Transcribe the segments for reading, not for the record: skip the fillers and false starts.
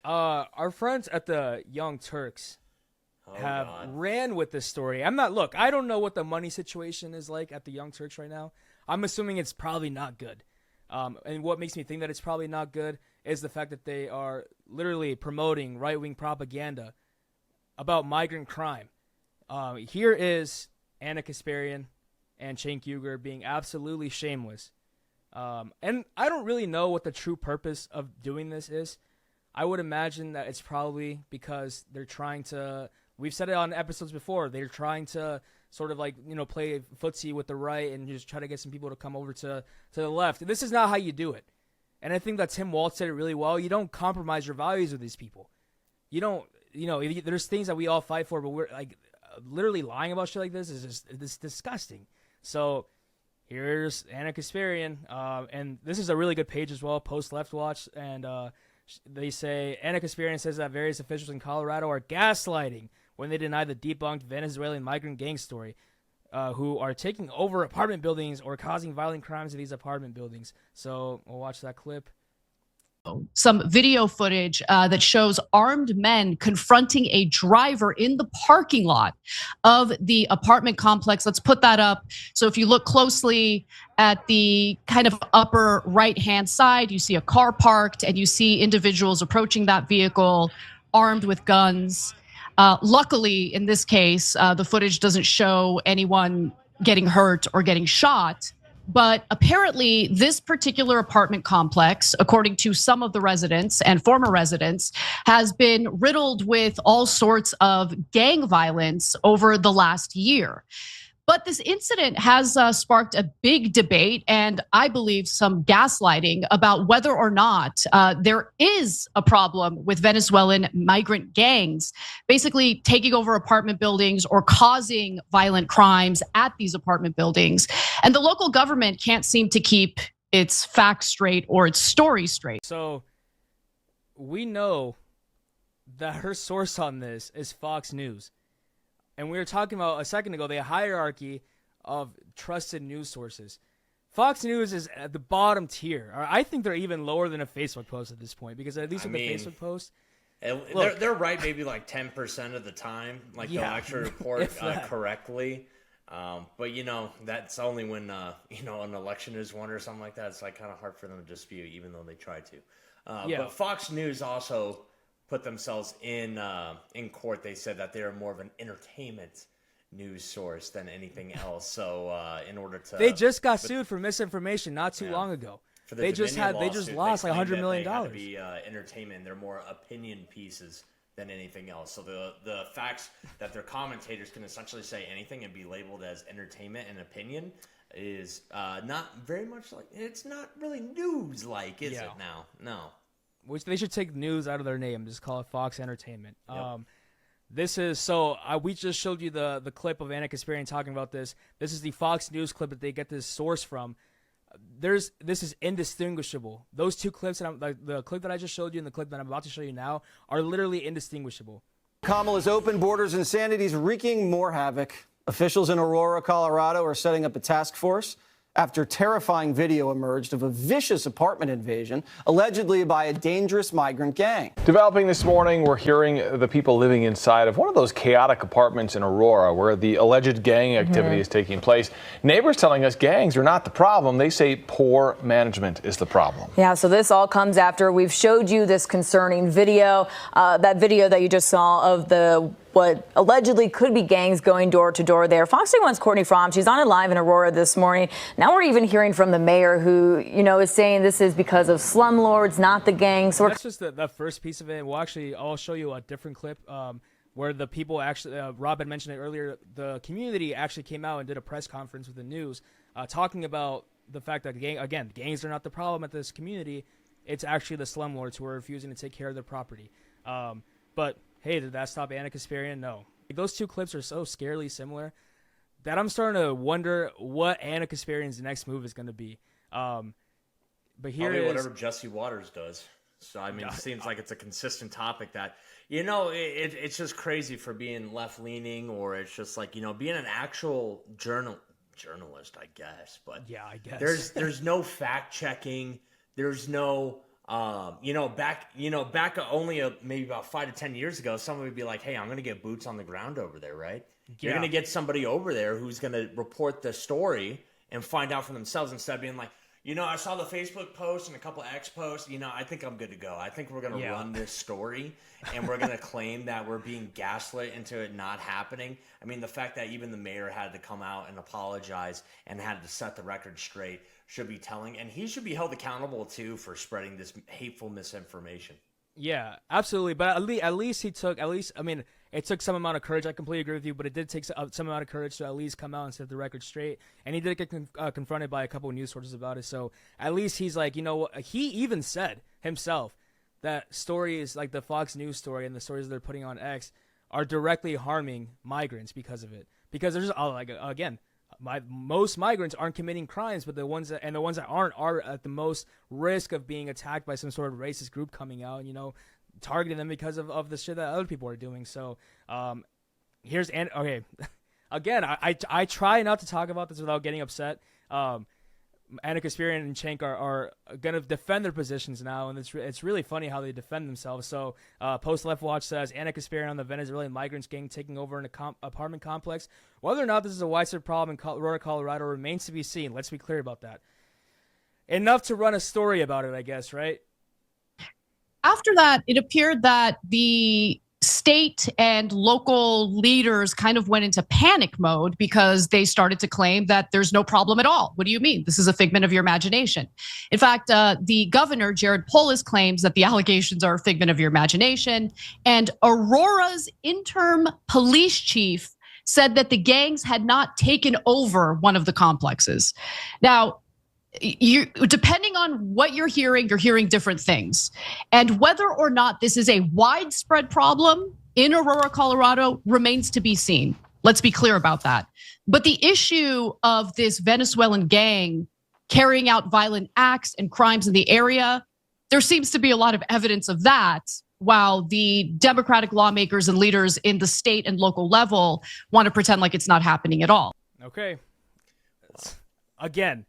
Our friends at the Young Turks Oh have God. ran with this story. Look, I don't know what the money situation is like at the Young Turks right now. I'm assuming it's probably not good. And what makes me think that it's probably not good is the fact that they are literally promoting right-wing propaganda about migrant crime. Here is Anna Kasparian and Cenk Uygur being absolutely shameless. And I don't really know what the true purpose of doing this is. I would imagine that it's probably because they're trying to, we've said it on episodes before, they're trying to sort of like, play footsie with the right and just try to get some people to come over to the left. This is not how you do it. And I think that Tim Walz said it really well. You don't compromise your values with these people. You don't, there's things that we all fight for, but we're like literally lying about shit like this is just, it's disgusting. So here's Anna Kasparian. And this is a really good page as well, Post Left Watch. And they say Anna Kasparian says that various officials in Colorado are gaslighting when they deny the debunked Venezuelan migrant gang story, who are taking over apartment buildings or causing violent crimes in these apartment buildings. So we'll watch that clip. Some video footage that shows armed men confronting a driver in the parking lot of the apartment complex. Let's put that up. So if you look closely at the kind of upper right-hand side, you see a car parked and you see individuals approaching that vehicle armed with guns. Luckily, in this case, the footage doesn't show anyone getting hurt or getting shot. But apparently, this particular apartment complex, according to some of the residents and former residents, has been riddled with all sorts of gang violence over the last year. But this incident has sparked a big debate and I believe some gaslighting about whether or not there is a problem with Venezuelan migrant gangs basically taking over apartment buildings or causing violent crimes at these apartment buildings. And the local government can't seem to keep its facts straight or its story straight. So we know that her source on this is Fox News. And we were talking about a second ago the hierarchy of trusted news sources. Fox News is at the bottom tier. I think they're even lower than a Facebook post at this point because at least with the Facebook post, they're right maybe like 10% of the time. Like they'll actually report correctly. But that's only when an election is won or something like that. It's like kind of hard for them to dispute, even though they try to. But Fox News also put themselves in court. They said that they are more of an entertainment news source than anything else. So in order to, they just got sued for misinformation not too long ago. They just lost like $100 million. They had to be entertainment. They're more opinion pieces than anything else. So the facts that their commentators can essentially say anything and be labeled as entertainment and opinion is not very much like, it's not really news like, is it now? No. Which they should take news out of their name. Just call it Fox Entertainment. Yep. This is we just showed you the clip of Anna Kasparian talking about this. This is the Fox News clip that they get this source from. This is indistinguishable. Those two clips, the clip that I just showed you and the clip that I'm about to show you now, are literally indistinguishable. Kamala's open borders insanity is wreaking more havoc. Officials in Aurora, Colorado are setting up a task force after terrifying video emerged of a vicious apartment invasion, allegedly by a dangerous migrant gang. Developing this morning, we're hearing the people living inside of one of those chaotic apartments in Aurora where the alleged gang activity is taking place. Neighbors telling us gangs are not the problem. They say poor management is the problem. Yeah, so this all comes after we've showed you this concerning video, that video that you just saw of what allegedly could be gangs going door to door there. Fox 31's Courtney Fromm, she's on it live in Aurora this morning. Now we're even hearing from the mayor who, is saying this is because of slumlords, not the gangs. So that's just the first piece of it. I'll show you a different clip where the people actually, Rob had mentioned it earlier, the community actually came out and did a press conference with the news talking about the fact that, gangs are not the problem at this community. It's actually the slumlords who are refusing to take care of their property. But hey, did that stop Anna Kasparian? No. Those two clips are so scarily similar that I'm starting to wonder what Anna Kasparian's next move is going to be. But here probably whatever Jesse Waters does. So, it seems like it's a consistent topic that, it's just crazy for being left-leaning, or it's just like, being an actual journalist, I guess. But yeah, I guess. There's no fact-checking. There's no Back only maybe about 5 to 10 years ago, someone would be like, hey, I'm going to get boots on the ground over there, right? You're going to get somebody over there who's going to report the story and find out for themselves instead of being like, I saw the Facebook post and a couple X posts. I think I'm good to go. I think we're going to run this story and we're going to claim that we're being gaslit into it not happening. I mean, the fact that even the mayor had to come out and apologize and had to set the record straight should be telling. And he should be held accountable, too, for spreading this hateful misinformation. Yeah, absolutely. But at least it took some amount of courage. I completely agree with you, but it did take some amount of courage to at least come out and set the record straight. And he did get confronted by a couple of news sources about it. So at least he's like, he even said himself that stories like the Fox News story and the stories they're putting on X are directly harming migrants because of it. Because there's, most migrants aren't committing crimes, but the ones that aren't are at the most risk of being attacked by some sort of racist group coming out, targeting them because of the shit that other people are doing. So, again, I try not to talk about this without getting upset. Anna Kasparian and Cenk are going to defend their positions now, and it's really funny how they defend themselves. So, Post Left Watch says Anna Kasparian on the Venezuelan migrants gang taking over an apartment complex. Whether or not this is a widespread problem in Aurora, Colorado remains to be seen. Let's be clear about that. Enough to run a story about it, I guess, right? After that, it appeared that the state and local leaders kind of went into panic mode because they started to claim that there's no problem at all. What do you mean? This is a figment of your imagination. In fact, the governor, Jared Polis, claims that the allegations are a figment of your imagination. And Aurora's interim police chief said that the gangs had not taken over one of the complexes. Now, depending on what you're hearing different things. And whether or not this is a widespread problem in Aurora, Colorado remains to be seen. Let's be clear about that. But the issue of this Venezuelan gang carrying out violent acts and crimes in the area, there seems to be a lot of evidence of that, while the Democratic lawmakers and leaders in the state and local level want to pretend like it's not happening at all. Okay. Again,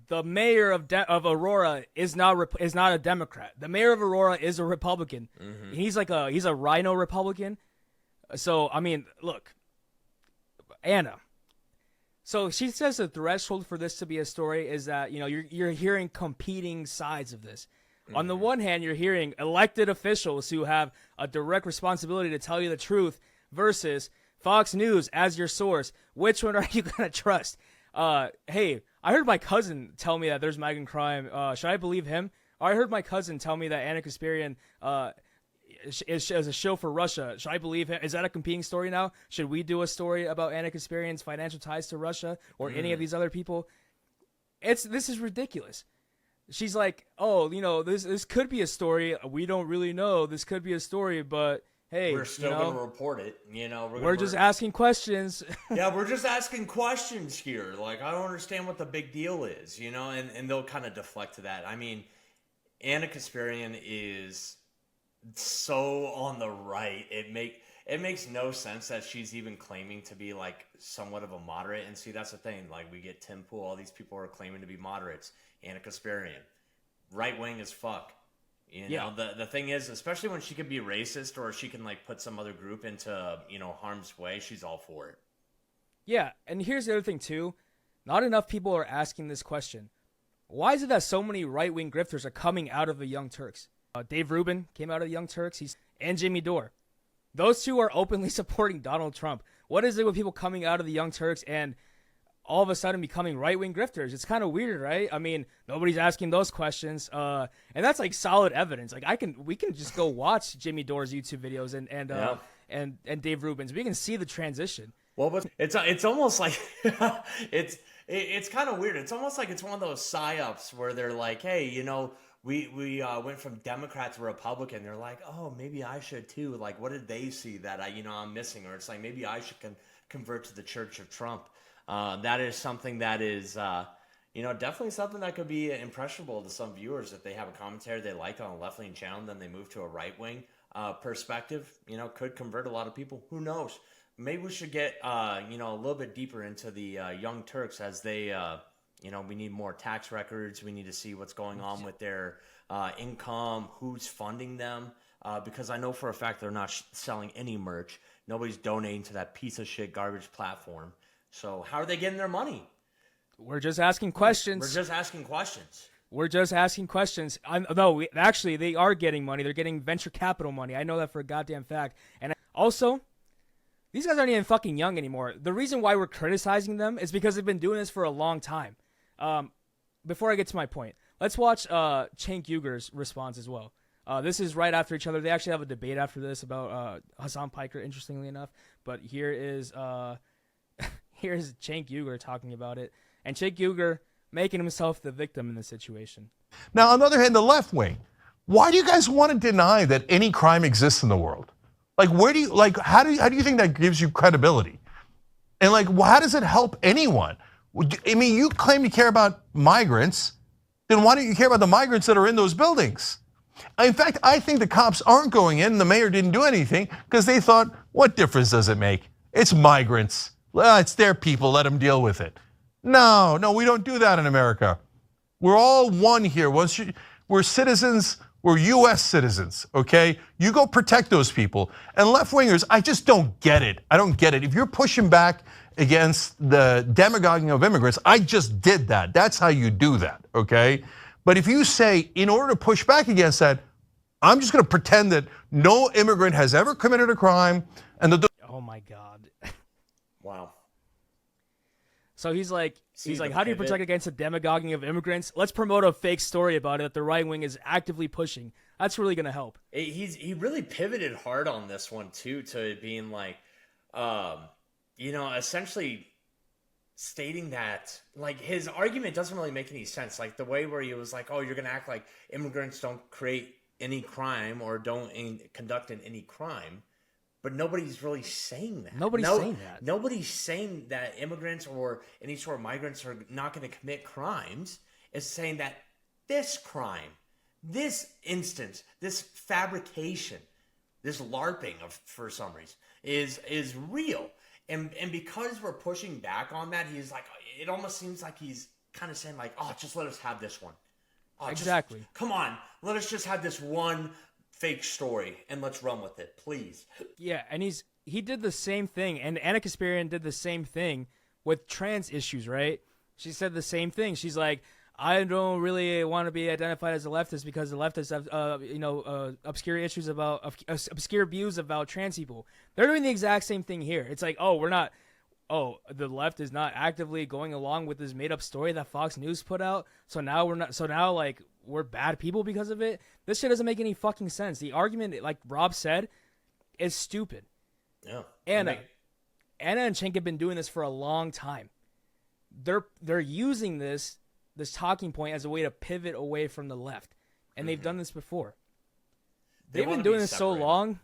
the mayor of Aurora is not a Democrat. The mayor of Aurora is a Republican. Mm-hmm. He's a rhino Republican. So I mean, look, Anna. So she says the threshold for this to be a story is that you're hearing competing sides of this. Mm-hmm. On the one hand, you're hearing elected officials who have a direct responsibility to tell you the truth versus Fox News as your source. Which one are you gonna trust? Hey, I heard my cousin tell me that there's migrant crime. Should I believe him? Or I heard my cousin tell me that Anna Kasparian is a show for Russia. Should I believe him? Is that a competing story now? Should we do a story about Anna Kasparian's financial ties to Russia or any of these other people? This is ridiculous. She's like, oh, this could be a story. We don't really know. This could be a story, but hey, we're still going to report it. We're just asking questions. Yeah, we're just asking questions here. Like, I don't understand what the big deal is, and they'll kind of deflect to that. I mean, Anna Kasparian is so on the right. It makes no sense that she's even claiming to be like somewhat of a moderate. And see, that's the thing. Like, we get Tim Pool, all these people are claiming to be moderates. Anna Kasparian, right wing as fuck. The thing is, especially when she could be racist or she can like put some other group into, harm's way, she's all for it. Yeah, and here's the other thing too. Not enough people are asking this question. Why is it that so many right-wing grifters are coming out of the Young Turks? Dave Rubin came out of the Young Turks, and Jimmy Dore. Those two are openly supporting Donald Trump. What is it with people coming out of the Young Turks and all of a sudden becoming right-wing grifters? It's kind of weird, right? I mean, nobody's asking those questions, and that's like solid evidence. Like we can just go watch Jimmy Dore's YouTube videos and Dave Rubin's. We can see the transition. Well, but it's almost like it's kind of weird. It's almost like it's one of those psyops where they're like, hey, we went from Democrat to Republican. They're like, oh, maybe I should too. Like, what did they see that I'm missing? Or it's like maybe I should convert to the Church of Trump. That is something that is, definitely something that could be impressionable to some viewers if they have a commentary they like on a left-leaning channel, then they move to a right-wing perspective. Could convert a lot of people. Who knows? Maybe we should get, a little bit deeper into the Young Turks as they, we need more tax records. We need to see what's going on with their income, who's funding them. Because I know for a fact they're not selling any merch. Nobody's donating to that piece of shit garbage platform. So how are they getting their money? We're just asking questions. Actually, they are getting money. They're getting venture capital money. I know that for a goddamn fact. And also, these guys aren't even fucking young anymore. The reason why we're criticizing them is because they've been doing this for a long time. Before I get to my point, let's watch Cenk Uyghur's response as well. This is right after each other. They actually have a debate after this about Hassan Piker, interestingly enough. But here is here's Cenk Uyghur talking about it. And Cenk Uyghur making himself the victim in this situation. Now, on the other hand, the left wing, why do you guys want to deny that any crime exists in the world? Like, how do you think that gives you credibility? And like, how does it help anyone? I mean, you claim you care about migrants, then why don't you care about the migrants that are in those buildings? In fact, I think the cops aren't going in, the mayor didn't do anything because they thought, what difference does it make? It's migrants. Well, it's their people, let them deal with it. No, we don't do that in America. We're all one here. We're citizens, we're US citizens, okay? You go protect those people. And left-wingers, I just don't get it. I don't get it. If you're pushing back against the demagoguing of immigrants, I just did that. That's how you do that, okay? But if you say, in order to push back against that, I'm just gonna pretend that no immigrant has ever committed a crime and that oh my God. Wow. So he's like, how do you protect against the demagoguing of immigrants? Let's promote a fake story about it that the right wing is actively pushing. That's really gonna help. He really pivoted hard on this one too, to being like, essentially stating that like his argument doesn't really make any sense. Like the way where he was like, oh, you're gonna act like immigrants don't create any crime or don't conduct any crime. But nobody's really saying that. Nobody's saying that. Nobody's saying that immigrants or any sort of migrants are not going to commit crimes. It's saying that this crime, this instance, this fabrication, this LARPing for some reason is real. And because we're pushing back on that, he's like, it almost seems like he's kind of saying like, oh, just let us have this one. Oh, exactly. Come on, let us just have this one fake story and let's run with it, please. Yeah, and he did the same thing, and Anna Kasparian did the same thing with trans issues, right? She said the same thing. She's like, I don't really want to be identified as a leftist because the leftists have, obscure issues about obscure views about trans people. They're doing the exact same thing here. It's like, the left is not actively going along with this made-up story that Fox News put out. So now we're bad people because of it. This shit doesn't make any fucking sense. The argument, like Rob said, is stupid. Yeah. Anna and Cenk have been doing this for a long time. They're using this talking point as a way to pivot away from the left, and they've done this before. They've been doing this so long.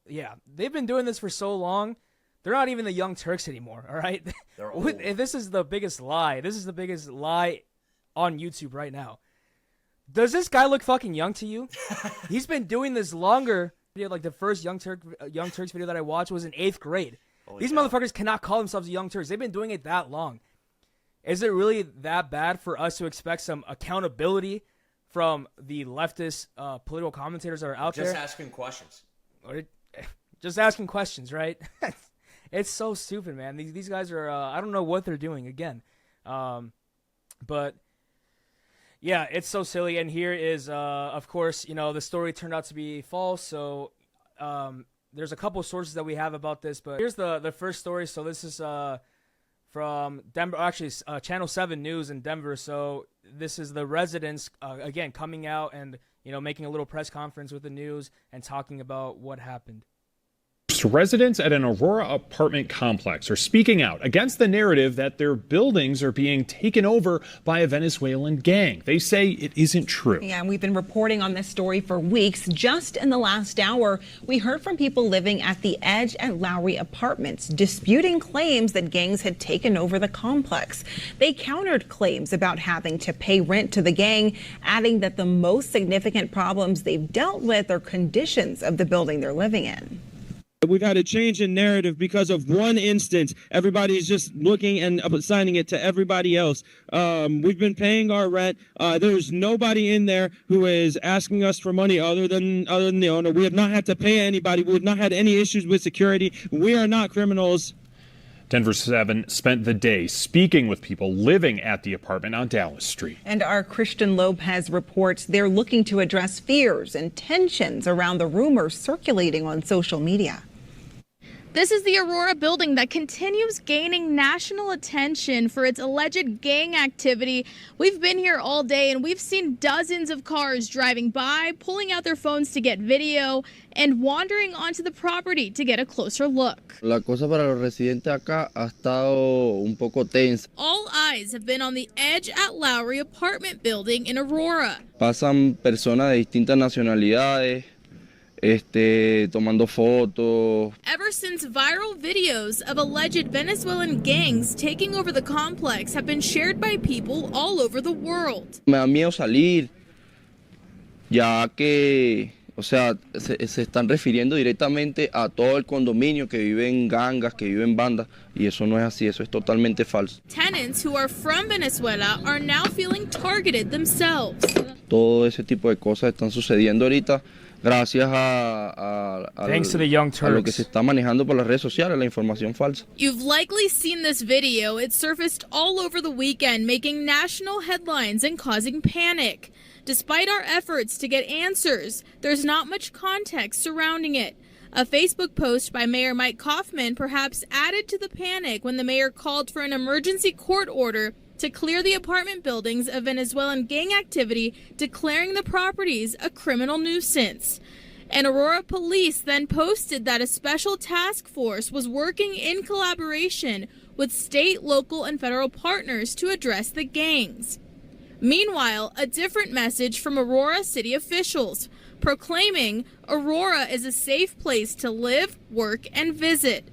Yeah, they've been doing this for so long. They're not even the Young Turks anymore. All right, they're old. This is the biggest lie. This is the biggest lie on YouTube right now. Does this guy look fucking young to you? He's been doing this longer. Like the first Young Turks video that I watched was in 8th grade. These motherfuckers cannot call themselves Young Turks. They've been doing it that long. Is it really that bad for us to expect some accountability from the leftist political commentators that are out there? Just asking questions. Just asking questions, right? It's so stupid, man. These guys are, I don't know what they're doing again. But yeah, it's so silly. And here is, of course, the story turned out to be false. So there's a couple sources that we have about this. But here's the first story. So this is from Denver, actually Channel 7 News in Denver. So this is the residents, again, coming out and, making a little press conference with the news and talking about what happened. Residents at an Aurora apartment complex are speaking out against the narrative that their buildings are being taken over by a Venezuelan gang. They say it isn't true. Yeah, and we've been reporting on this story for weeks. Just in the last hour, we heard from people living at the Edge at Lowry Apartments, disputing claims that gangs had taken over the complex. They countered claims about having to pay rent to the gang, adding that the most significant problems they've dealt with are conditions of the building they're living in. We've had a change in narrative because of one instance. Everybody's just looking and assigning it to everybody else. We've been paying our rent. There's nobody in there who is asking us for money other than the owner. We have not had to pay anybody. We have not had any issues with security. We are not criminals. Denver 7 spent the day speaking with people living at the apartment on Dallas Street. And our Christian Lopez reports they're looking to address fears and tensions around the rumors circulating on social media. This is the Aurora building that continues gaining national attention for its alleged gang activity. We've been here all day and we've seen dozens of cars driving by, pulling out their phones to get video, and wandering onto the property to get a closer look. La cosa para los residentes acá ha estado un poco tensa. All eyes have been on the Edge at Lowry apartment building in Aurora. Pasan personas de distintas nacionalidades. Tomando fotos. Ever since viral videos of alleged Venezuelan gangs taking over the complex have been shared by people all over the world. Me da miedo salir, ya que, o sea, se están refiriendo directamente a todo el condominio que viven gangas, que viven bandas, y eso no es así, eso es totalmente falso. Tenants who are from Venezuela are now feeling targeted themselves. Todo ese tipo de cosas están sucediendo ahorita. Gracias a lo que se está manejando por las redes sociales, la información falsa. You've likely seen this video. It surfaced all over the weekend, making national headlines and causing panic. Despite our efforts to get answers, there's not much context surrounding it. A Facebook post by Mayor Mike Kaufman perhaps added to the panic when the mayor called for an emergency court order to clear the apartment buildings of Venezuelan gang activity, declaring the properties a criminal nuisance. And Aurora police then posted that a special task force was working in collaboration with state, local, and federal partners to address the gangs. Meanwhile, a different message from Aurora city officials, proclaiming Aurora is a safe place to live, work, and visit.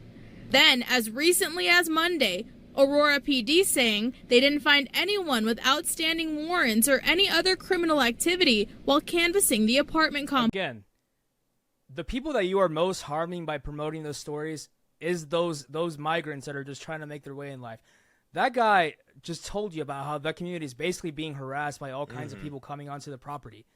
Then, as recently as Monday, Aurora PD saying they didn't find anyone with outstanding warrants or any other criminal activity while canvassing the apartment complex. Again, the people that you are most harming by promoting those stories is those migrants that are just trying to make their way in life. That guy just told you about how that community is basically being harassed by all kinds of people coming onto the property.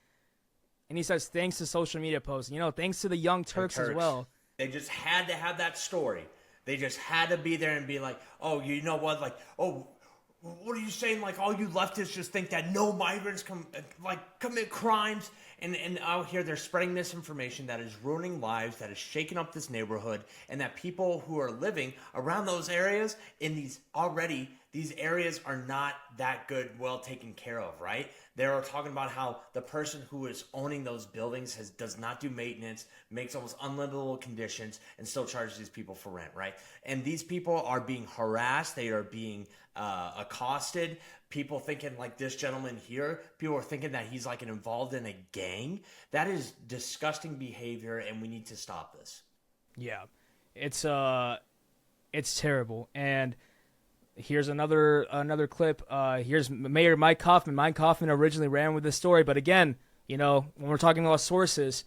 And he says thanks to social media posts, thanks to the Young Turks as well. They just had to have that story. They just had to be there and be like, oh, you know what? Like, oh, what are you saying? Like, all you leftists just think that no migrants commit crimes. And out here, they're spreading misinformation that is ruining lives, that is shaking up this neighborhood, and that people who are living around those areas in these areas are not that good, well taken care of, right? They're talking about how the person who is owning those buildings does not do maintenance, makes almost unlivable conditions, and still charges these people for rent, right? And these people are being harassed. They are being accosted. People thinking like this gentleman here, people are thinking that he's like involved in a gang. That is disgusting behavior, and we need to stop this. Yeah, it's terrible. And here's another clip. Here's Mayor Mike Kaufman. Mike Kaufman originally ran with this story, but again, when we're talking about sources,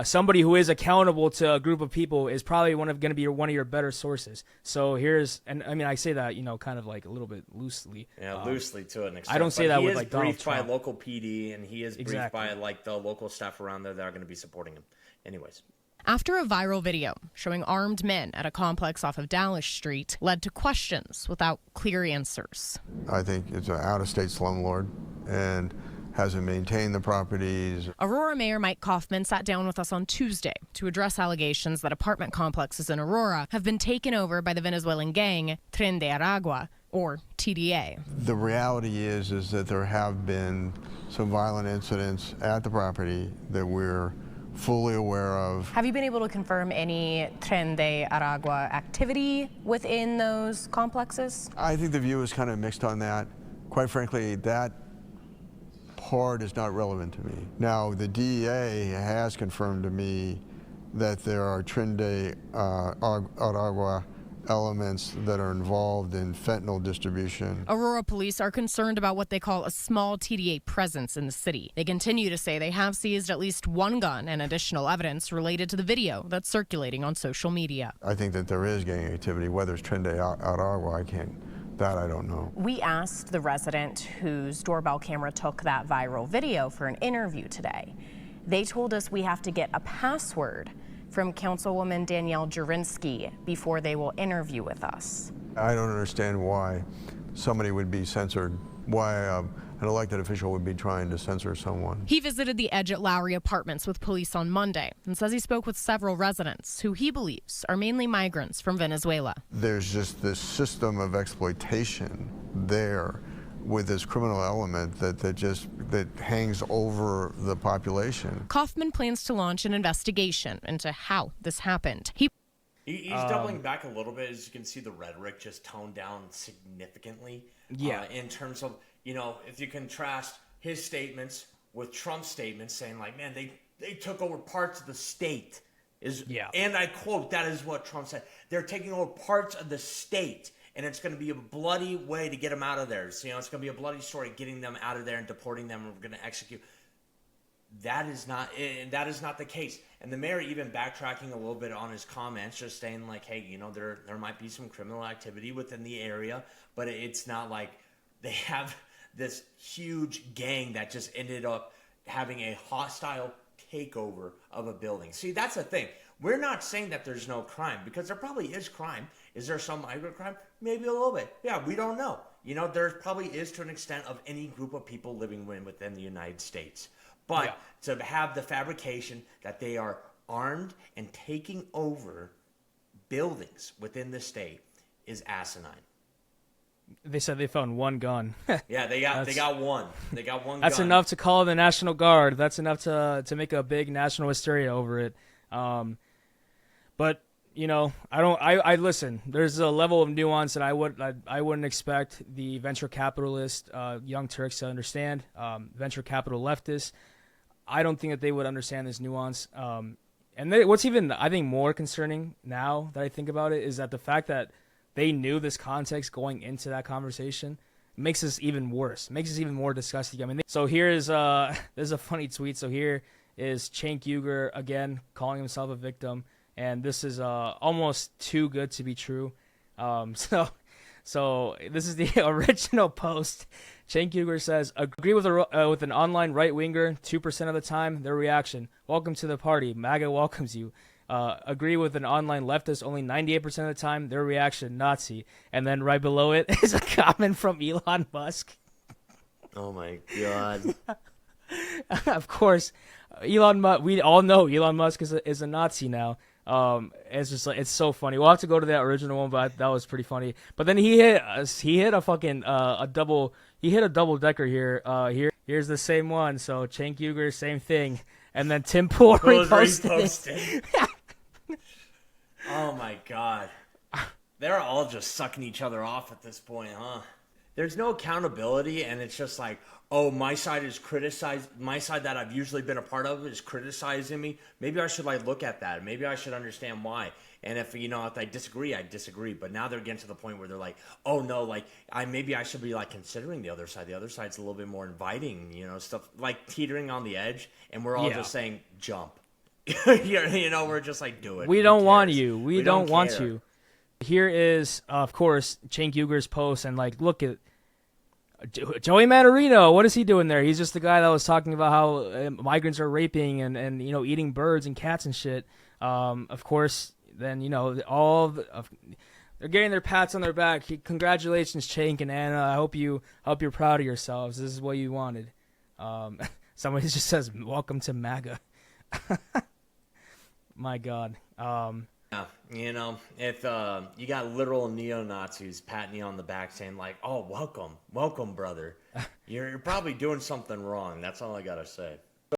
somebody who is accountable to a group of people is probably going to be one of your better sources. So I say that, kind of like a little bit loosely. Yeah, loosely to an extent. I don't say that with like Donald Trump. He is briefed by local PD, and he is briefed by like the local staff around there that are going to be supporting him. Anyways. After a viral video showing armed men at a complex off of Dallas Street led to questions without clear answers. I think it's an out-of-state slumlord and hasn't maintained the properties. Aurora Mayor Mike Kaufman sat down with us on Tuesday to address allegations that apartment complexes in Aurora have been taken over by the Venezuelan gang Tren de Aragua, or TDA. The reality is that there have been some violent incidents at the property that we're fully aware of. Have you been able to confirm any Tren de Aragua activity within those complexes? I think the view is kind of mixed on that. Quite frankly, that part is not relevant to me. Now, the DEA has confirmed to me that there are Tren de Aragua elements that are involved in fentanyl distribution. Aurora police are concerned about what they call a small TDA presence in the city. They continue to say they have seized at least one gun and additional evidence related to the video that's circulating on social media. I think that there is gang activity, whether it's Tren de Aragua, that I don't know. We asked the resident whose doorbell camera took that viral video for an interview today. They told us we have to get a password from Councilwoman Danielle Jurinsky before they will interview with us. I don't understand why somebody would be censored, why an elected official would be trying to censor someone. He visited the Edge at Lowry Apartments with police on Monday and says he spoke with several residents who he believes are mainly migrants from Venezuela. There's just this system of exploitation there with this criminal element that hangs over the population. Kaufman plans to launch an investigation into how this happened. He's doubling back a little bit. As you can see, the rhetoric just toned down significantly. Yeah. In terms of, if you contrast his statements with Trump's statements saying like, man, they took over parts of the state. And I quote, that is what Trump said. They're taking over parts of the state. And it's going to be a bloody way to get them out of there. So, it's going to be a bloody story getting them out of there and deporting them. And we're going to execute. That is not the case. And the mayor even backtracking a little bit on his comments, just saying like, hey, there might be some criminal activity within the area, but it's not like they have this huge gang that just ended up having a hostile takeover of a building. See, that's the thing. We're not saying that there's no crime, because there probably is crime. Is there some migrant crime? Maybe a little bit. Yeah, we don't know. There probably is, to an extent, of any group of people living within the United States. But to have the fabrication that they are armed and taking over buildings within the state is asinine. They said they found one gun. Yeah, they got one. They got one. That's gun. enough to call the National Guard. That's enough to make a big national hysteria over it. But I listen. There's a level of nuance that I wouldn't expect the venture capitalist Young Turks to understand. Venture capital leftists, I don't think that they would understand this nuance. What's even I think more concerning now that I think about it is that the fact that they knew this context going into that conversation makes this even worse. Makes this even more disgusting. I mean, so here's there's a funny tweet. So here is Cenk Uygur again calling himself a victim, and this is almost too good to be true. So this is the original post. Cenk Uygur says, agree with an online right-winger 2% of the time, their reaction. Welcome to the party. MAGA welcomes you. Agree with an online leftist only 98% of the time, their reaction, Nazi. And then right below it is a comment from Elon Musk. Oh my God. Of course, we all know Elon Musk is a Nazi now. It's just like, it's so funny. We'll have to go to that original one, but that was pretty funny. But then he hit a fucking a double decker here. Here's the same one. So Cenk Uygur, same thing, and then Tim Pool reposted. Oh my God, they're all just sucking each other off at this point, huh? There's no accountability, and it's just like, oh, my side is criticized. My side that I've usually been a part of is criticizing me. Maybe I should look at that. Maybe I should understand why. And if I disagree, I disagree. But now they're getting to the point where they're like, oh no, maybe I should be considering the other side. The other side's a little bit more inviting, stuff like teetering on the edge, and we're all just saying jump. We're just like, do it. We don't want you. We don't want you. Here is, of course, Cenk Uygur's post, and look at Joey Manorino. What is he doing there? He's just the guy that was talking about how migrants are raping and eating birds and cats and shit. Of course, then they're getting their pats on their back. Congratulations, Cenk and Anna. I hope you're proud of yourselves. This is what you wanted. Somebody just says, "Welcome to MAGA." My God. If you got literal neo-Nazis patting you on the back saying oh, welcome, brother. You're probably doing something wrong. That's all I gotta say.